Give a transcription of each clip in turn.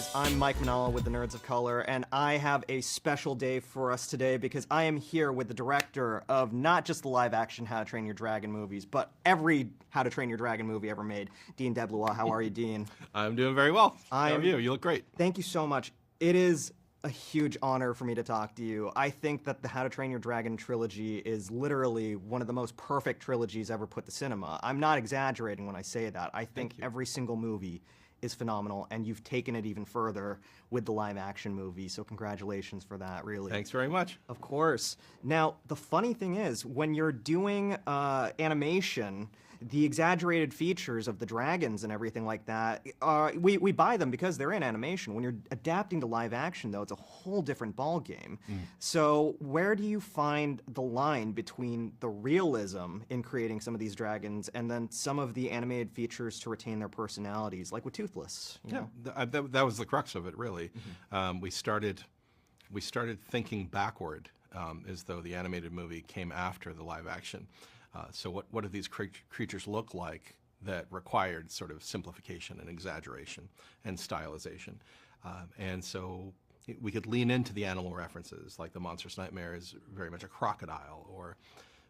guys, I'm Mike Manalo with the Nerds of Color, and I have a special day for us today because I am here with the director of not just the live-action How to Train Your Dragon movies, but every How to Train Your Dragon movie ever made, Dean DeBlois. How are you, Dean? I'm doing very well. How are you? You look great. Thank you so much. It is a huge honor for me to talk to you. I think that the How to Train Your Dragon trilogy is literally one of the most perfect trilogies ever put to cinema. I'm not exaggerating when I say that. I think every single movie is phenomenal, and you've taken it even further with the live-action movie, so congratulations for that, really. Thanks very much. Of course. Now, the funny thing is, when you're doing animation, the exaggerated features of the dragons and everything like that, we buy them because they're in animation. When you're adapting to live action, though, it's a whole different ballgame. So where do you find the line between the realism in creating some of these dragons and then some of the animated features to retain their personalities, like with Toothless? You know? That was the crux of it, really. We started thinking backward, as though the animated movie came after the live action. So what do these creatures look like that required sort of simplification and exaggeration and stylization? And so we could lean into the animal references, like the Monstrous Nightmare is very much a crocodile, or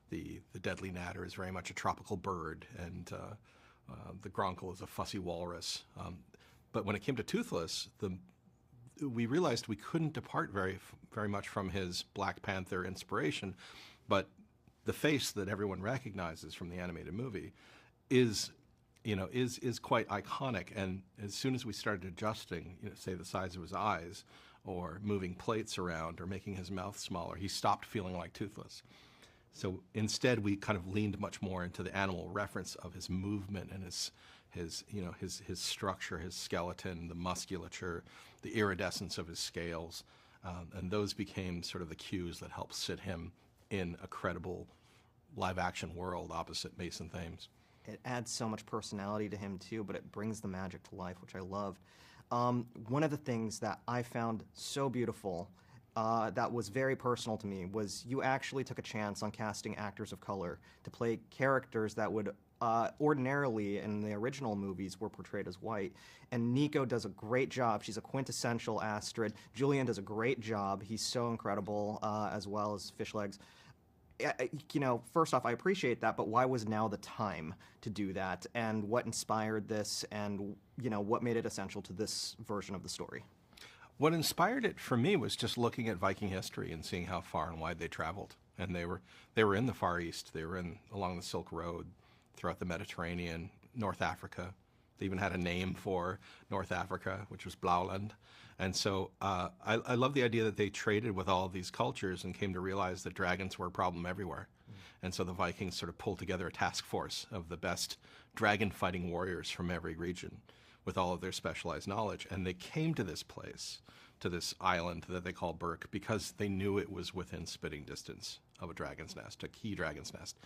the Deadly Natter is very much a tropical bird, and the Gronkel is a fussy walrus. But when it came to Toothless, we realized we couldn't depart very much from his Black Panther inspiration, but the face that everyone recognizes from the animated movie is quite iconic. And as soon as we started adjusting, say the size of his eyes, or moving plates around, or making his mouth smaller, he stopped feeling like Toothless. So instead, we kind of leaned much more into the animal reference of his movement and his structure, his skeleton, the musculature, the iridescence of his scales, and those became sort of the cues that helped sit him in a credible live-action world opposite Mason Thames. It adds so much personality to him, too, but it brings the magic to life, which I loved. One of the things that I found so beautiful that was very personal to me was you actually took a chance on casting actors of color to play characters that would ordinarily in the original movies were portrayed as white. And Nico does a great job. She's a quintessential Astrid. Julian does a great job. He's so incredible, as well as Fishlegs. First off, I appreciate that, but why was now the time to do that? And what inspired this? And, what made it essential to this version of the story? What inspired it for me was just looking at Viking history and seeing how far and wide they traveled. And they were in the Far East. They were along the Silk Road, throughout the Mediterranean, North Africa. They even had a name for North Africa, which was Blauland. And so I love the idea that they traded with all of these cultures and came to realize that dragons were a problem everywhere. And so the Vikings sort of pulled together a task force of the best dragon-fighting warriors from every region with all of their specialized knowledge. And they came to this place, to this island that they call Berk, because they knew it was within spitting distance of a dragon's nest, a key dragon's nest.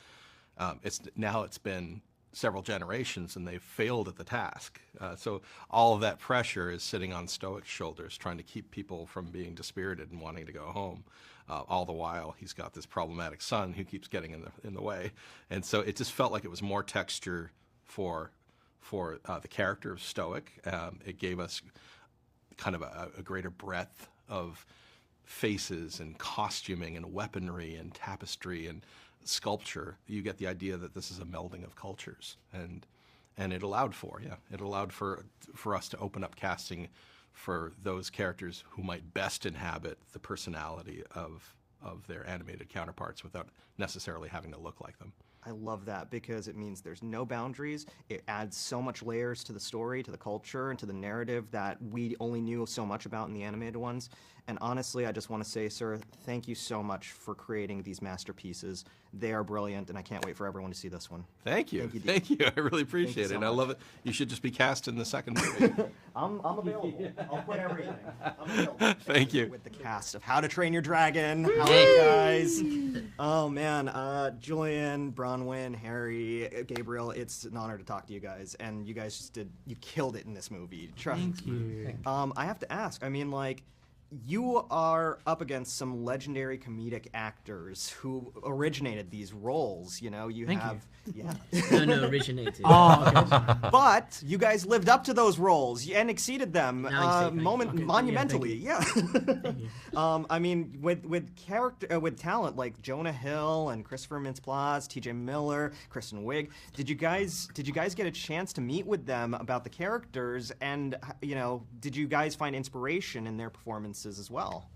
It's been several generations, and they've failed at the task. So all of that pressure is sitting on Stoic's shoulders, trying to keep people from being dispirited and wanting to go home. All the while, he's got this problematic son who keeps getting in the way. And so it just felt like it was more texture for the character of Stoic. It gave us kind of a greater breadth of faces and costuming and weaponry and tapestry and sculpture. You get the idea that this is a melding of cultures, and it allowed for us to open up casting for those characters who might best inhabit the personality of their animated counterparts without necessarily having to look like them. I love that because it means there's no boundaries. It adds so much layers to the story, to the culture, and to the narrative that we only knew so much about in the animated ones. And honestly, I just want to say, sir, thank you so much for creating these masterpieces. They are brilliant, and I can't wait for everyone to see this one. Thank you. Thank you. I really appreciate it. And I love it. You should just be cast in the second movie. I'm available. I'll put everything. I'm available. Thank you. With the cast of How to Train Your Dragon. How are you guys? Oh, man. Julian, Bronwyn, Harry, Gabriel, it's an honor to talk to you guys. And you guys you killed it in this movie. Thank you. I have to ask, you are up against some legendary comedic actors who originated these roles. You know, you Thank have, yeah. No, originated. Oh, okay. But you guys lived up to those roles and exceeded them Now you say thank you. monumentally. Yeah. I mean, with talent like Jonah Hill and Christopher Mintz-Plasse, T.J. Miller, Kristen Wiig, did you guys get a chance to meet with them about the characters? And you know, did you guys find inspiration in their performances as well?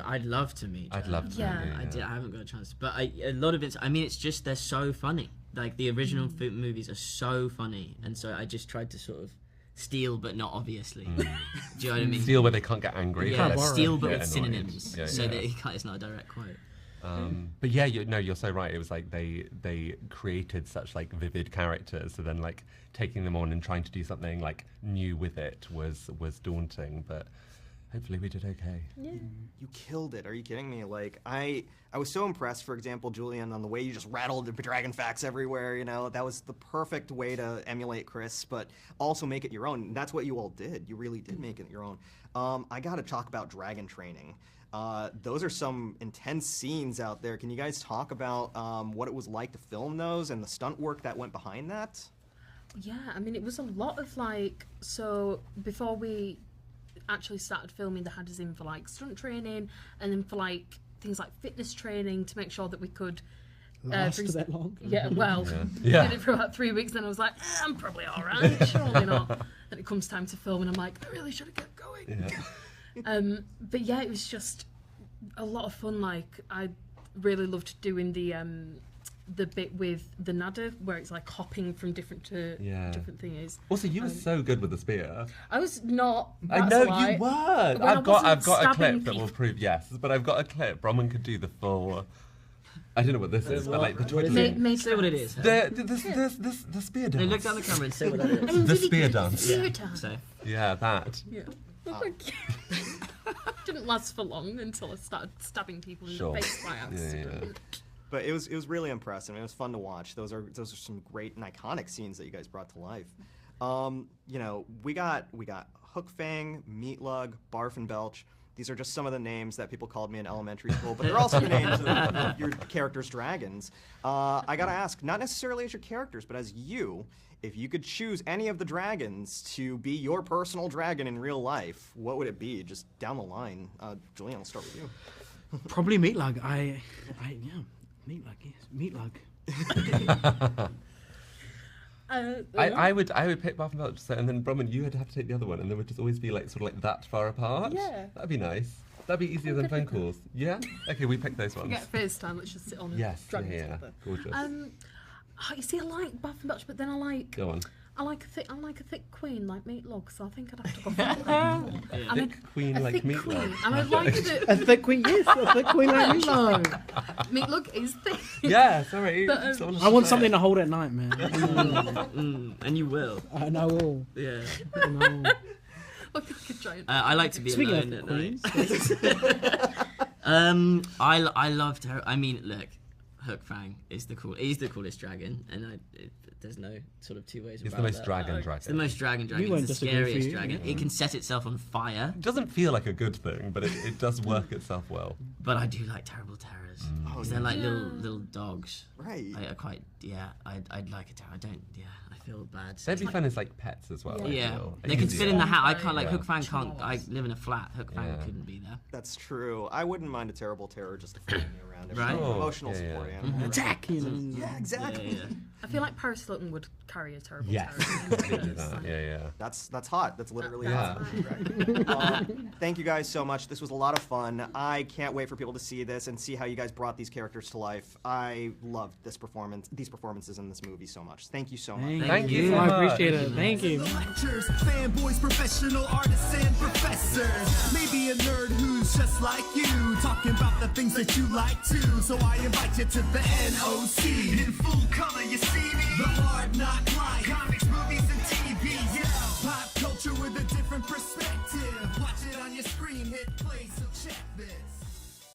I'd love to meet. I'd love to. Yeah. I haven't got a chance, but a lot of it. I mean, it's just they're so funny. Like the original movies are so funny, and so I just tried to sort of steal, but not obviously. Do you know what I mean? Steal where they can't get angry. Yeah, but steal but get with annoyed. synonyms, Yeah, so yeah. that it's not a direct quote. But yeah, you're so right. It was like they created such like vivid characters, so then like taking them on and trying to do something like new with it was daunting. But hopefully we did okay. Yeah. You killed it. Are you kidding me? Like, I was so impressed, for example, Julian, on the way you just rattled the dragon facts everywhere, you know. That was the perfect way to emulate Chris, but also make it your own. And that's what you all did. You really did make it your own. I got to talk about dragon training. Those are some intense scenes out there. Can you guys talk about what it was like to film those and the stunt work that went behind that? Yeah, I mean, it was a lot of like, so before we actually started filming, they had us in for like stunt training and then for like things like fitness training to make sure that we could Last that long? Yeah, well, Yeah. did it for about 3 weeks, then I was like, I'm probably all right, surely not. Then it comes time to film and I'm like, I really should have kept going. Yeah. But yeah, it was just a lot of fun. Like, I really loved doing the bit with the nada where it's like hopping from different to Yeah. different things. Also, you were so good with the spear. I was not. I That's know a lie. you were. When I I've got wasn't a clip stabbing that will people. prove yes, but I've got a clip. Bronwyn could do the full. I don't know what this is, but like the What is twiddling. Made Say what it is. The spear dance. Hey, look down the camera and say what that is. I'm The really spear good at dance. spear Yeah, dance. so. Yeah, that. Yeah. Oh, thank you. Didn't last for long until I started stabbing people in Sure. the face by accident. But it was really impressive. It was fun to watch. Those are some great and iconic scenes that you guys brought to life. You know, we got Hook Fang, Meat Lug, Barf and Belch. These are just some of the names that people called me in elementary school, but they're also the names of your characters' dragons. I gotta ask, not necessarily as your characters, but as you, if you could choose any of the dragons to be your personal dragon in real life, what would it be? Just down the line. Julian, I'll start with you. Probably Meatlug. Meatlug, yes. Meatlug. I would pick Bath and Belch, and then Bronwyn, you would have to take the other one, and they would just always be like sort of like that far apart. Yeah. That'd be nice. That'd be easier than phone calls. Yeah. Okay, we picked those ones. Forget FaceTime, let's just sit on Yes. dragons Yeah. together. Gorgeous. You see, I like Bath and Belch, but then I like Go on. a thick queen like Meatlug, so I think I'd have to go for that. I mean, Thick queen a like thick Meatlug. queen. And I'd like the A thick queen, yes. A thick queen like Meatlug. Meatlug is thick. Yeah, sorry. But, Someone I want should something say to hold at night, man. And you will. And I will. Yeah. And I will. Look like a giant. I like to be Speaking alone of at night. queens, I loved her. I mean, look, Hook Fang is he's the coolest dragon, and there's no sort of two ways It's about the most that. dragon It's the dragon. most dragon. We won't It's the disagree for scariest you. dragon. It can set itself on fire, It doesn't feel like a good thing, but it does work itself well. but I do like terrible terrors. Oh, 'Cause they're like yeah. little dogs. Right. I quite I'd like a terror. I don't. Yeah, I feel bad. They'd be fun as like pets as well. I Yeah, feel. they can fit in the hat. I can't like Yeah. Hook Fang can't. I live in a flat. Hook Fang Yeah. couldn't be there. That's true. I wouldn't mind a terrible terror just to follow me around. It was Right. an Oh, emotional yeah, support yeah. animal. attack, you know. Yeah, exactly. Yeah, yeah. I feel like Paris Hilton would carry a terrible Yes. terror. They do that. Yeah, yeah. That's hot. That's literally Yeah. hot. Thank you guys so much. This was a lot of fun. I can't wait for people to see this and see how you guys brought these characters to life. I loved these performances in this movie so much. Thank you so much. Thank you so I much. appreciate it. Thank you. Lectures, fanboys, professional artists, and professors. Maybe a nerd who's just like you, talking about the things that you like too. So I invite you to the NOC in full color.